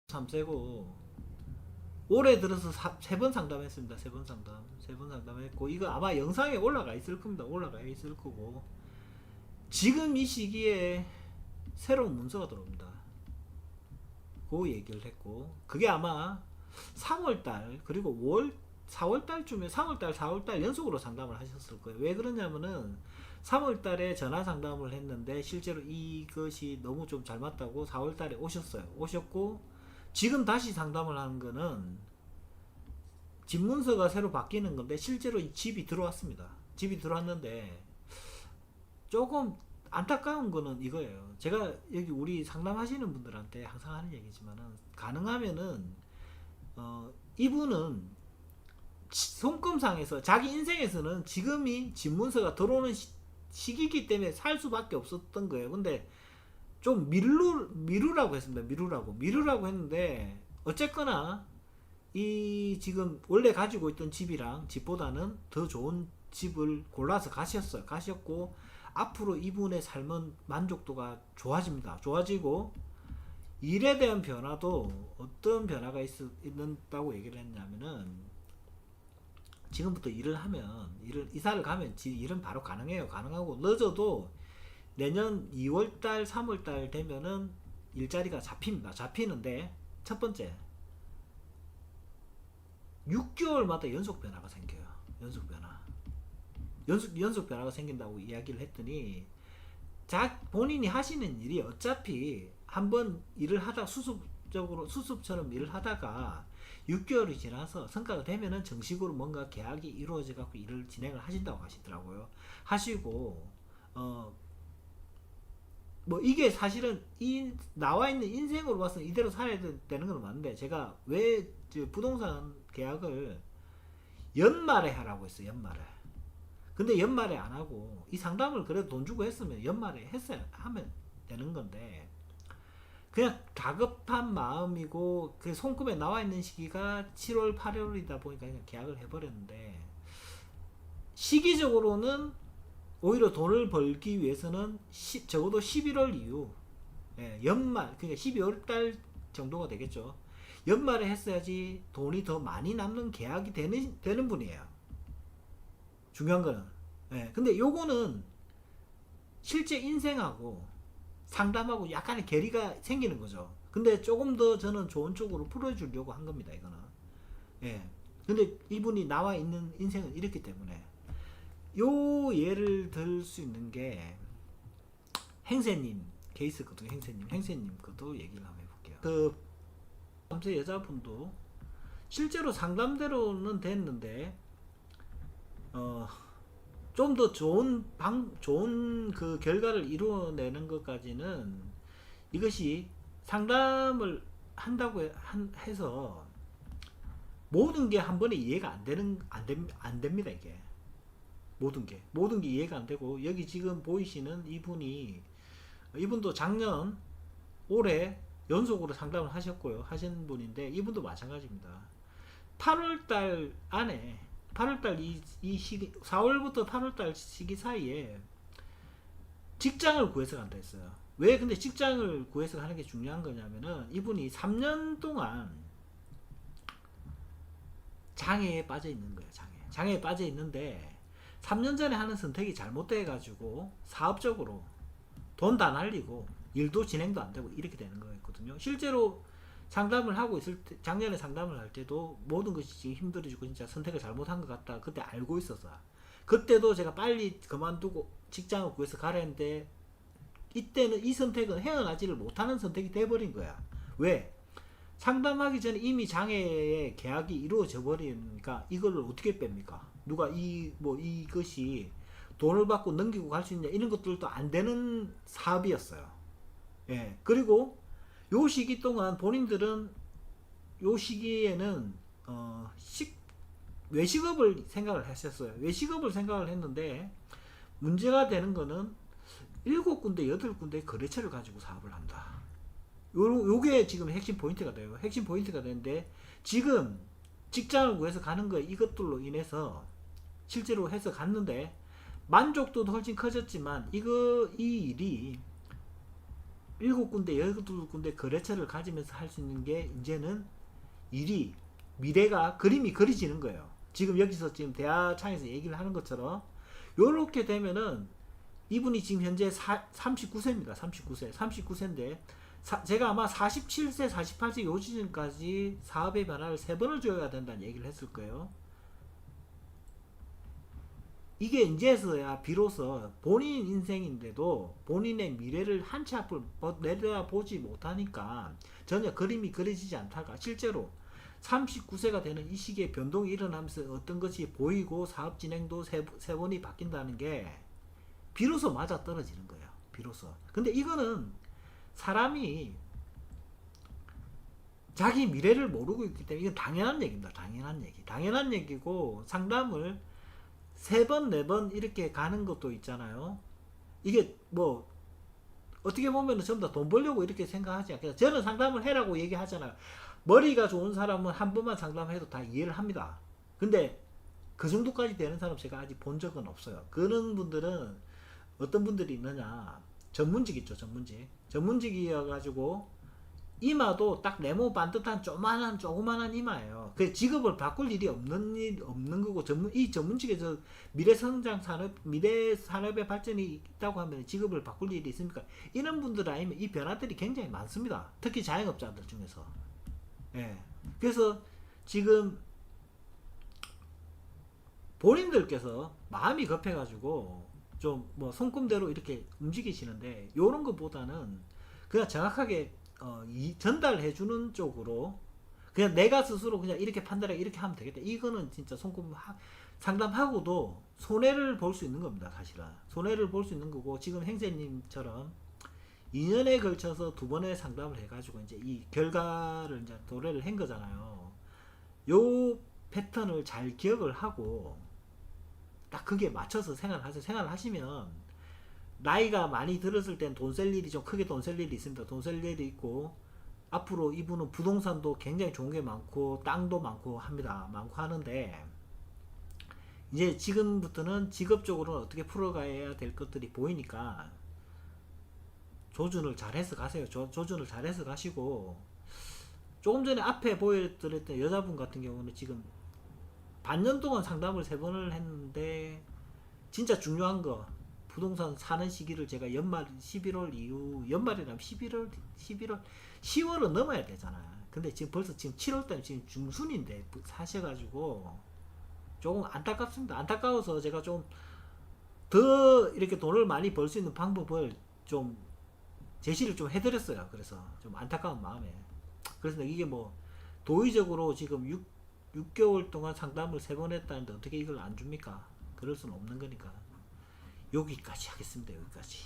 3세고 올해 들어서 3번 상담했습니다. 3번 상담했고 이거 아마 영상에 올라가 있을 겁니다. 올라가 있을 거고 지금 이 시기에 새로운 문서가 들어옵니다. 그 얘기를 했고 그게 아마 3월달 그리고 5월 4월달쯤에 3월달 4월달 연속으로 상담을 하셨을 거예요. 왜 그러냐면은 3월달에 전화 상담을 했는데 실제로 이것이 너무 좀 잘 맞다고 4월달에 오셨고 지금 다시 상담을 하는 거는 집 문서가 새로 바뀌는 건데 실제로 이 집이 들어왔습니다. 집이 들어왔는데 조금 안타까운 거는 이거예요. 제가 여기 우리 상담하시는 분들한테 항상 하는 얘기지만은 가능하면은 이분은 손금상에서 자기 인생에서는 지금이 집 문서가 들어오는 시기이기 때문에 살 수밖에 없었던 거예요. 근데 좀 미루라고 했습니다. 미루라고 했는데 어쨌거나 이 지금 원래 가지고 있던 집이랑 집보다는 더 좋은 집을 골라서 가셨고 앞으로 이분의 삶은 만족도가 좋아집니다. 좋아지고 일에 대한 변화도 어떤 변화가 있는다고 얘기를 했냐면은 지금부터 일을 하면 이사를 가면 일은 바로 가능하고 늦어도 내년 2월달 3월달 되면은 일자리가 잡힙니다. 잡히는데 첫 번째 6개월마다 연속 변화가 생겨요. 연속 변화가 생긴다고 이야기를 했더니 본인이 하시는 일이 어차피 한번 일을 하다 수습처럼 일을 하다가 6개월이 지나서 성과가 되면은 정식으로 뭔가 계약이 이루어져 갖고 일을 진행을 하신다고 하시더라고요. 하시고 뭐 이게 사실은 나와 있는 인생으로 봐서 이대로 살아야 되는 건 맞는데 제가 왜 부동산 계약을 연말에 하라고 했어요. 연말에. 근데 연말에 안 하고 이 상담을 그래도 돈 주고 했으면 연말에 하면 되는 건데 그냥 다급한 마음이고 그 손금에 나와 있는 시기가 7월 8월이다 보니까 그냥 계약을 해버렸는데 시기적으로는 오히려 돈을 벌기 위해서는 적어도 11월 이후 연말 그러니까 12월 달 정도가 되겠죠. 연말에 했어야지 돈이 더 많이 남는 계약이 되는 분이에요. 중요한 거는. 근데 요거는 실제 인생하고 상담하고 약간의 괴리가 생기는 거죠. 근데 조금 더 저는 좋은 쪽으로 풀어주려고 한 겁니다. 이거는. 근데 이분이 나와 있는 인생은 이렇기 때문에 요 예를 들 수 있는 게 행세님 케이스거든요. 행세님 것도 얘기를 한번 해볼게요. 그 남자 여자분도 실제로 상담대로는 됐는데 좀 더 좋은 그 결과를 이루어내는 것까지는 이것이 상담을 한다고 해서 모든 게 한 번에 이해가 안 됩니다. 이게 모든 게 이해가 안 되고 여기 지금 보이시는 이분도 작년 올해 연속으로 상담을 하신 분인데 이분도 마찬가지입니다. 8월달 안에 8월달 이 시기 4월부터 8월달 시기 사이에 직장을 구해서 간다 했어요. 왜 근데 직장을 구해서 가는 게 중요한 거냐면은 이분이 3년 동안 장애에 빠져 있는 거예요. 장애에 빠져 있는데 3년 전에 하는 선택이 잘못돼 가지고 사업적으로 돈 다 날리고 일도 진행도 안 되고 이렇게 되는 거였거든요. 실제로 상담을 하고 있을 때 작년에 상담을 할 때도 모든 것이 지금 힘들어지고 진짜 선택을 잘못한 것 같다 그때 알고 있었어. 그때도 제가 빨리 그만두고 직장을 구해서 가라 했는데 이때는 이 선택은 헤어나지를 못하는 선택이 돼버린 거야. 왜? 상담하기 전에 이미 장애의 계약이 이루어져 버리니까 이걸 어떻게 뺍니까? 누가 이것이 돈을 받고 넘기고 갈 수 있냐 이런 것들도 안 되는 사업이었어요. 그리고 요 시기 동안 본인들은 요 시기에는 외식업을 생각을 했었어요. 외식업을 생각을 했는데 문제가 되는 거는 7군데 8군데 거래처를 가지고 사업을 한다. 요게 지금 핵심 포인트가 돼요. 핵심 포인트가 되는데 지금 직장을 구해서 가는 거 이것들로 인해서 실제로 해서 갔는데 만족도도 훨씬 커졌지만 이 일이 7군데 12군데 거래처를 가지면서 할 수 있는 게 이제는 일이 미래가 그림이 그려지는 거예요. 지금 여기서 지금 대하창에서 얘기를 하는 것처럼 요렇게 되면은 이분이 지금 현재 39세입니다. 39세인데 제가 아마 47세 48세 요 시즌까지 사업의 변화를 3번을 줘야 된다는 얘기를 했을 거예요. 이게 이제서야 비로소 본인 인생인데도 본인의 미래를 한 치 앞을 내다보지 못하니까 전혀 그림이 그려지지 않다가 실제로 39세가 되는 이 시기에 변동이 일어나면서 어떤 것이 보이고 사업 진행도 세 번이 바뀐다는 게 비로소 맞아 떨어지는 거예요. 비로소. 근데 이거는 사람이 자기 미래를 모르고 있기 때문에 이건 당연한 얘기입니다. 당연한 얘기. 당연한 얘기고 상담을 3번, 4번 이렇게 가는 것도 있잖아요. 이게 뭐 어떻게 보면 전부 다 돈 벌려고 이렇게 생각하지 않겠어요. 저는 상담을 해라고 얘기하잖아요. 머리가 좋은 사람은 한 번만 상담해도 다 이해를 합니다. 근데 그 정도까지 되는 사람 제가 아직 본 적은 없어요. 그런 분들은 어떤 분들이 있느냐, 전문직 있죠. 전문직이어가지고 이마도 딱 네모 반듯한 조그만한 이마예요. 그 직업을 바꿀 일이 없는 거고, 이 전문직에서 미래 산업의 발전이 있다고 하면 직업을 바꿀 일이 있습니까? 이런 분들 아니면 이 변화들이 굉장히 많습니다. 특히 자영업자들 중에서. 예. 그래서 지금 본인들께서 마음이 급해가지고 좀 뭐 손금대로 이렇게 움직이시는데, 요런 것보다는 그냥 정확하게 전달해주는 쪽으로 그냥 내가 스스로 그냥 이렇게 판단해 이렇게 하면 되겠다. 이거는 진짜 상담하고도 손해를 볼 수 있는 겁니다. 사실은 손해를 볼 수 있는 거고, 지금 행세님처럼 2년에 걸쳐서 2번의 상담을 해가지고 이제 이 결과를 이제 도래를 한 거잖아요. 요 패턴을 잘 기억을 하고 딱 그게 맞춰서 생활하세요. 생활하시면 나이가 많이 들었을 땐 돈 쓸 일이 좀 크게 돈 쓸 일이 있습니다. 돈 쓸 일이 있고, 앞으로 이분은 부동산도 굉장히 좋은 게 많고 땅도 많고 합니다. 많고 하는데 이제 지금부터는 직업적으로는 어떻게 풀어가야 될 것들이 보이니까 조준을 잘해서 가세요. 조준을 잘해서 가시고, 조금 전에 앞에 보여드렸던 여자분 같은 경우는 지금 반년 동안 상담을 3번을 했는데 진짜 중요한 거, 부동산 사는 시기를 제가 연말 11월 이후, 연말이라면 10월은 넘어야 되잖아. 근데 지금 벌써 지금 7월달 지금 중순인데 사셔가지고 조금 안타깝습니다. 안타까워서 제가 좀 더 이렇게 돈을 많이 벌 수 있는 방법을 좀 제시를 좀 해드렸어요. 그래서 좀 안타까운 마음에. 그래서 이게 뭐 도의적으로 지금 6개월 동안 상담을 3번 했다는데 어떻게 이걸 안 줍니까? 그럴 수는 없는 거니까. 여기까지 하겠습니다. 여기까지.